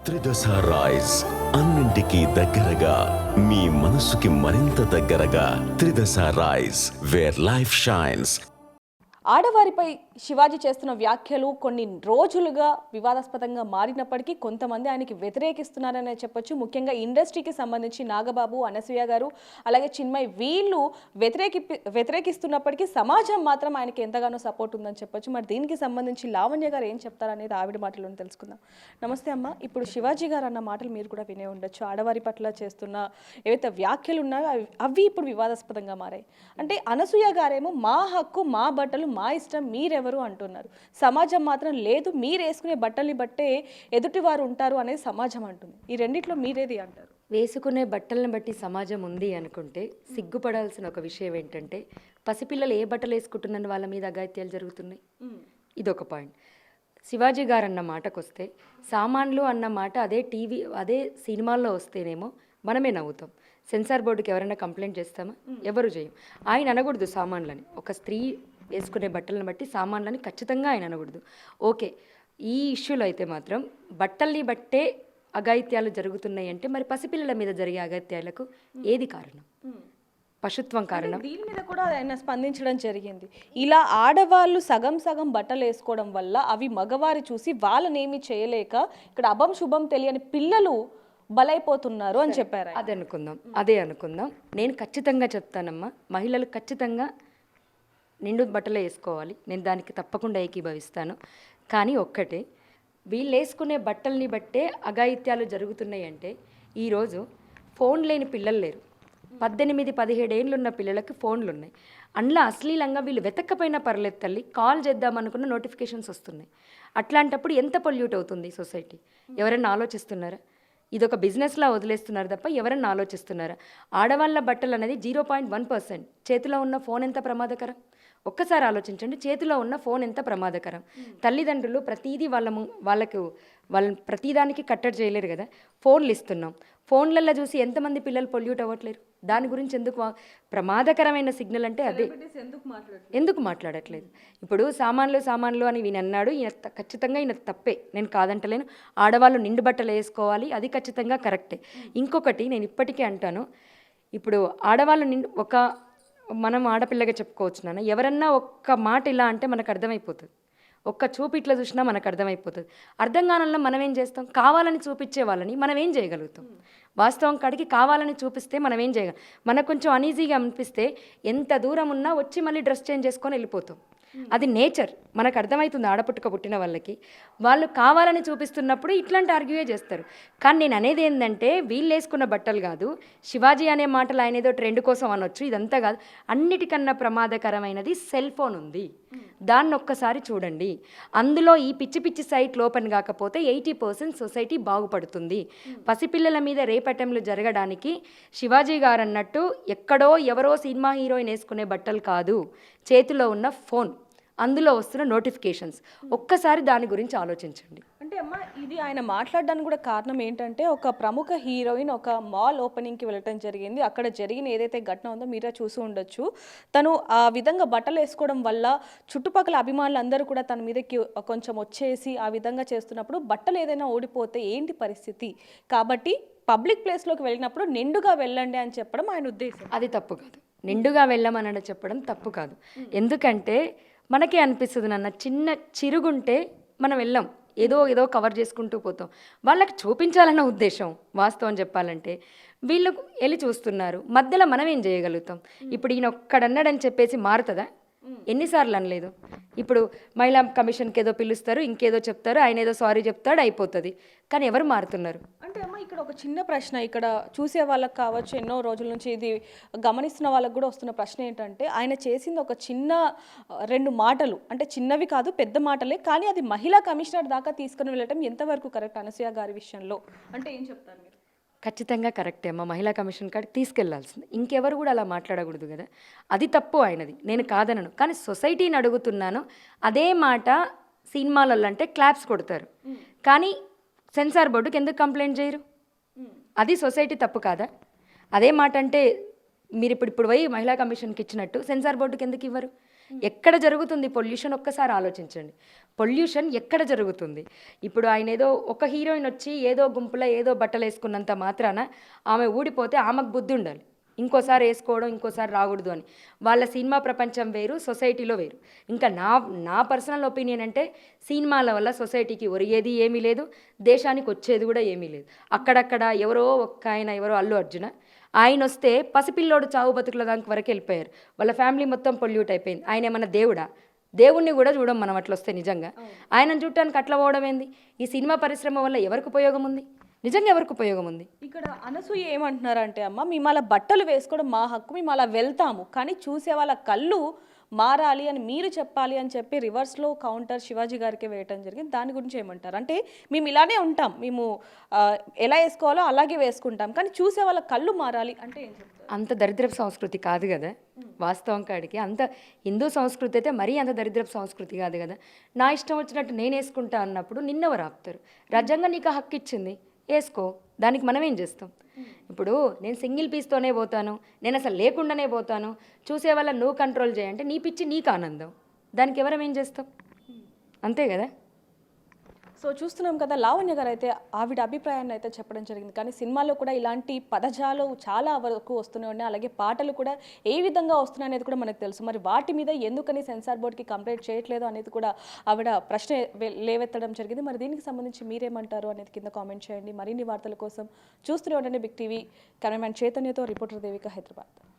త్రిదశ rice అన్నింటికీ దగ్గరగా మీ మనసుకి మరింత దగ్గరగా Tridasa rice where life shines. ఆడవారిపై శివాజీ చేస్తున్న వ్యాఖ్యలు కొన్ని రోజులుగా వివాదాస్పదంగా మారినప్పటికీ కొంతమంది ఆయనకి వ్యతిరేకిస్తున్నారనే చెప్పొచ్చు. ముఖ్యంగా ఇండస్ట్రీకి సంబంధించి నాగబాబు, అనసూయ గారు, అలాగే చిన్మయ్ వీళ్ళు వ్యతిరేకిస్తున్నప్పటికీ సమాజం మాత్రం ఆయనకి ఎంతగానో సపోర్ట్ ఉందని చెప్పొచ్చు. మరి దీనికి సంబంధించి లావణ్య గారు ఏం చెప్తారనేది ఆవిడ మాటలను తెలుసుకుందాం. నమస్తే అమ్మ. ఇప్పుడు శివాజీ గారు అన్న మాటలు మీరు కూడా వినే ఉండొచ్చు. ఆడవారి పట్ల చేస్తున్న ఏవైతే వ్యాఖ్యలు ఉన్నాయో అవి ఇప్పుడు వివాదాస్పదంగా మారాయి. అంటే అనసూయ గారేమో మా హక్కు, మా బట్టలు, మా ఇష్టం, మీరెవరు అంటున్నారు. సమాజం మాత్రం లేదు, మీరు వేసుకునే బట్టల్ని బట్టే ఎదుటివారు ఉంటారు అనేది సమాజం అంటుంది. ఈ రెండిట్లో మీరేది అంటారు? వేసుకునే బట్టలను బట్టి సమాజం ఉంది అనుకుంటే సిగ్గుపడాల్సిన ఒక విషయం ఏంటంటే పసిపిల్లలు ఏ బట్టలు వేసుకుంటున్న వాళ్ళ మీద అఘాయిత్యాలు జరుగుతున్నాయి. ఇదొక పాయింట్. శివాజీ గారు అన్న మాటకు వస్తే సామాన్లు అన్న మాట అదే సినిమాల్లో వస్తేనేమో మనమే నవ్వుతాం. సెన్సార్ బోర్డుకి ఎవరైనా కంప్లైంట్ చేస్తామా? ఎవరు చేయం. ఆయన అనకూడదు సామాన్లని. ఒక స్త్రీ వేసుకునే బట్టలను బట్టి సామాన్లని ఖచ్చితంగా ఆయన అనకూడదు. ఓకే, ఈ ఇష్యూలో అయితే మాత్రం బట్టల్ని బట్టే అఘాయిత్యాలు జరుగుతున్నాయి అంటే మరి పసిపిల్లల మీద జరిగే అఘాయిత్యాలకు ఏది కారణం? పశుత్వం కారణం. దీని మీద కూడా ఆయన స్పందించడం జరిగింది. ఇలా ఆడవాళ్ళు సగం సగం బట్టలు వేసుకోవడం వల్ల అవి మగవారు చూసి వాళ్ళనేమి చేయలేక ఇక్కడ అభం శుభం తెలియని పిల్లలు బలైపోతున్నారు అని చెప్పారు. అదే అనుకుందాం. నేను ఖచ్చితంగా చెప్తానమ్మా, మహిళలు ఖచ్చితంగా నిండు బట్టలు వేసుకోవాలి. నేను దానికి తప్పకుండా ఏకీభవిస్తాను. కానీ ఒక్కటే, వీళ్ళు వేసుకునే బట్టల్ని బట్టే అఘాయిత్యాలు జరుగుతున్నాయి అంటే ఈరోజు ఫోన్ లేని పిల్లలు లేరు. 18-17 ఏళ్ళు ఉన్న పిల్లలకి ఫోన్లు ఉన్నాయి. అందులో అశ్లీలంగా వీళ్ళు వెతక్కపోయినా పర్లేదు తల్లి, కాల్ చేద్దామనుకున్న నోటిఫికేషన్స్ వస్తున్నాయి. అట్లాంటప్పుడు ఎంత పొల్యూట్ అవుతుంది సొసైటీ? ఎవరైనా ఆలోచిస్తున్నారా? ఇదొక బిజినెస్లా వదిలేస్తున్నారు తప్ప ఎవరన్నా ఆలోచిస్తున్నారా? ఆడవాళ్ళ బట్టలు అనేది 0.1%. చేతిలో ఉన్న ఫోన్ ఎంత ప్రమాదకరం ఒక్కసారి ఆలోచించండి. చేతిలో ఉన్న ఫోన్ ఎంత ప్రమాదకరం. తల్లిదండ్రులు ప్రతిదీ వాళ్ళని ప్రతిదానికి కట్టడి చేయలేరు కదా. ఫోన్లు ఇస్తున్నాం, ఫోన్లలో చూసి ఎంతమంది పిల్లలు పొల్యూట్ అవ్వట్లేరు? దాని గురించి ఎందుకు ప్రమాదకరమైన సిగ్నల్ అంటే అదే. ఎందుకు మాట్లాడట్లేదు? ఇప్పుడు సామాన్లు అని ఈయన అన్నాడు. ఖచ్చితంగా ఈయన తప్పే, నేను కాదంటలేను. ఆడవాళ్ళు నిండు బట్టలు వేసుకోవాలి, అది ఖచ్చితంగా కరెక్టే. ఇంకొకటి నేను ఇప్పటికే అంటాను, ఇప్పుడు ఆడవాళ్ళు మనం ఆడపిల్లగా చెప్పుకోవచ్చు నాన్న. ఎవరన్నా ఒక్క మాట ఇలా అంటే మనకు అర్థమైపోతుంది. ఒక్క చూపు ఇట్లా చూసినా మనకు అర్థమైపోతుంది. అర్థం కానల్లో మనం ఏం చేస్తాం? కావాలని చూపించే వాళ్ళని మనం ఏం చేయగలుగుతాం? వాస్తవం కాడికి కావాలని చూపిస్తే మనం ఏం చేయగలం? మనకు కొంచెం అనీజీగా అనిపిస్తే ఎంత దూరం ఉన్నా వచ్చి మళ్ళీ డ్రెస్ చేంజ్ చేసుకొని వెళ్ళిపోతాం. అది నేచర్, మనకు అర్థమవుతుంది. ఆడపుట్టుక పుట్టిన వాళ్ళకి వాళ్ళు కావాలని చూపిస్తున్నప్పుడు ఇట్లాంటి ఆర్గ్యూయే చేస్తారు. కానీ నేను అనేది ఏంటంటే, వీళ్ళు వేసుకున్న బట్టలు కాదు, శివాజీ అనే మాటలు ఆయన ఏదో ట్రెండ్ కోసం అనొచ్చు, ఇదంతా కాదు. అన్నిటికన్నా ప్రమాదకరమైనది సెల్ ఫోన్ ఉంది. దాన్ని ఒక్కసారి చూడండి. అందులో ఈ పిచ్చి సైట్లు ఓపెన్ కాకపోతే 80% సొసైటీ బాగుపడుతుంది. పసిపిల్లల మీద రేప్ అటెంప్ట్లు జరగడానికి శివాజీ గారు అన్నట్టు ఎక్కడో ఎవరో సినిమా హీరోయిన్ వేసుకునే బట్టలు కాదు, చేతిలో ఉన్న ఫోన్, అందులో వస్తున్న నోటిఫికేషన్స్. ఒక్కసారి దాని గురించి ఆలోచించండి. అంటే అమ్మ, ఇది ఆయన మాట్లాడడానికి కూడా కారణం ఏంటంటే, ఒక ప్రముఖ హీరోయిన్ ఒక మాల్ ఓపెనింగ్కి వెళ్ళటం జరిగింది. అక్కడ జరిగిన ఏదైతే ఘటన ఉందో మీరే చూసి ఉండొచ్చు. తను ఆ విధంగా బట్టలు వేసుకోవడం వల్ల చుట్టుపక్కల అభిమానులు అందరూ కూడా తన మీదకి కొంచెం వచ్చేసి ఆ విధంగా చేస్తున్నప్పుడు బట్టలు ఏదైనా ఓడిపోతే ఏంటి పరిస్థితి? కాబట్టి పబ్లిక్ ప్లేస్లోకి వెళ్ళినప్పుడు నిండుగా వెళ్ళండి అని చెప్పడం ఆయన ఉద్దేశం. అది తప్పు కాదు. నిండుగా వెళ్ళమని చెప్పడం తప్పు కాదు. ఎందుకంటే మనకే అనిపిస్తుంది నాన్న, చిన్న చిరుగుంటే మనం వెళ్ళాం, ఏదో కవర్ చేసుకుంటూ పోతాం. వాళ్ళకి చూపించాలన్న ఉద్దేశం. వాస్తవం చెప్పాలంటే వీళ్ళు వెళ్ళి చూస్తున్నారు, మధ్యలో మనం ఏం చేయగలుగుతాం? ఇప్పుడు ఈయన ఒక్కడన్నాడని చెప్పేసి మారుతుందా? ఎన్నిసార్లు అనలేదు. ఇప్పుడు మహిళా కమిషన్కి ఏదో పిలుస్తారు, ఇంకేదో చెప్తారు, ఆయన ఏదో సారీ చెప్తాడు, అయిపోతుంది. కానీ ఎవరు మారుతున్నారు? అంటే అమ్మ, ఇక్కడ ఒక చిన్న ప్రశ్న, ఇక్కడ చూసే వాళ్ళకి కావచ్చు, ఎన్నో రోజుల నుంచి ఇది గమనిస్తున్న వాళ్ళకి కూడా వస్తున్న ప్రశ్న ఏంటంటే, ఆయన చేసింది ఒక చిన్న 2 మాటలు, అంటే చిన్నవి కాదు పెద్ద మాటలే, కానీ అది మహిళా కమిషనర్ దాకా తీసుకుని వెళ్ళటం ఎంతవరకు కరెక్ట్ అనసూయ గారి విషయంలో? అంటే ఏం చెప్తారు మీరు? ఖచ్చితంగా కరెక్టే అమ్మ. మహిళా కమిషన్ కాడికి తీసుకెళ్లాల్సింది. ఇంకెవరు కూడా అలా మాట్లాడకూడదు కదా. అది తప్పు ఆయనది, నేను కాదనను. కానీ సొసైటీని అడుగుతున్నాను. అదే మాట సినిమాలలో అంటే క్లాప్స్ కొడతారు, కానీ సెన్సార్ బోర్డుకి ఎందుకు కంప్లైంట్ చేయరు? అది సొసైటీ తప్పు కాదా? అదే మాట అంటే మీరు ఇప్పుడు పోయి మహిళా కమిషన్కి ఇచ్చినట్టు సెన్సార్ బోర్డుకి ఎందుకు ఇవ్వరు? ఎక్కడ జరుగుతుంది పొల్యూషన్ ఒక్కసారి ఆలోచించండి. పొల్యూషన్ ఎక్కడ జరుగుతుంది? ఇప్పుడు ఆయన ఏదో ఒక హీరోయిన్ వచ్చి ఏదో గుంపులో ఏదో బట్టలు వేసుకున్నంత మాత్రాన ఆమె ఊడిపోతే ఆమెకు బుద్ధి ఉండాలి, ఇంకోసారి వేసుకోవడం ఇంకోసారి రాకూడదు అని. వాళ్ళ సినిమా ప్రపంచం వేరు, సొసైటీలో వేరు. ఇంకా నా పర్సనల్ ఒపీనియన్ అంటే సినిమాల వల్ల సొసైటీకి ఒరిగేది ఏమీ లేదు, దేశానికి వచ్చేది కూడా ఏమీ లేదు. అక్కడక్కడ ఎవరో ఒక్క ఆయన, ఎవరో అల్లు అర్జున, ఆయన వస్తే పసిపిల్లోడు చావు బతుకుల దానికి వరకు వెళ్ళిపోయారు. వాళ్ళ ఫ్యామిలీ మొత్తం పొల్యూట్ అయిపోయింది. ఆయన ఏమన్నా దేవుడా? దేవుణ్ణి కూడా చూడం మనం అట్లా వస్తే. నిజంగా ఆయనను చూడటానికి అట్లా పోవడం ఏంది? ఈ సినిమా పరిశ్రమ వల్ల ఎవరికి ఉపయోగం ఉంది? నిజంగా ఎవరికి ఉపయోగం ఉంది? ఇక్కడ అనసూయ ఏమంటున్నారంటే అమ్మ, మేము అలా బట్టలు వేసుకోవడం మా హక్కు, మేము అలా వెళ్తాము, కానీ చూసే వాళ్ళ కళ్ళు మారాలి అని మీరు చెప్పాలి అని చెప్పి రివర్స్లో కౌంటర్ శివాజీ గారికి వేయటం జరిగింది. దాని గురించి ఏమంటారు? అంటే మేము ఇలానే ఉంటాం, మేము ఎలా వేసుకోవాలో అలాగే వేసుకుంటాం, కానీ చూసే వాళ్ళ కళ్ళు మారాలి అంటే ఏం చెప్తారు? అంత దరిద్రపు సంస్కృతి కాదు కదా వాస్తవం కాడికి. అంత హిందూ సంస్కృతి అయితే మరీ అంత దరిద్రపు సంస్కృతి కాదు కదా. నా ఇష్టం వచ్చినట్టు నేను వేసుకుంటా అన్నప్పుడు నిన్నెవరు ఆపుతారు? రాజ్యాంగం నీకు హక్కు ఇచ్చింది, వేసుకో. దానికి మనం ఏం చేస్తాం? ఇప్పుడు నేను సింగిల్ పీస్తోనే పోతాను, నేను అసలు లేకుండానే పోతాను, చూసే వాళ్ళ నువ్వు కంట్రోల్ చేయంటే నీ పిచ్చి నీకు ఆనందం, దానికి ఎవరం ఏం చేస్తాం? అంతే కదా. సో చూస్తున్నాం కదా, లావణ్య గారు అయితే ఆవిడ అభిప్రాయాన్ని అయితే చెప్పడం జరిగింది. కానీ సినిమాలో కూడా ఇలాంటి పదజాలు చాలా వరకు వస్తూనే ఉన్నాయి, అలాగే పాటలు కూడా ఏ విధంగా వస్తున్నాయి అనేది కూడా మనకు తెలుసు. మరి వాటి మీద ఎందుకని సెన్సార్ బోర్డ్కి కంప్లైంట్ చేయట్లేదు అనేది కూడా ఆవిడ ప్రశ్న లేవెత్తడం జరిగింది. మరి దీనికి సంబంధించి మీరేమంటారు అనేది కింద కామెంట్ చేయండి. మరిన్ని వార్తల కోసం చూస్తూనే ఉండండి బిగ్ టీవీ. కెమెరామెన్ చైతన్యతో రిపోర్టర్ దేవిక, హైదరాబాద్.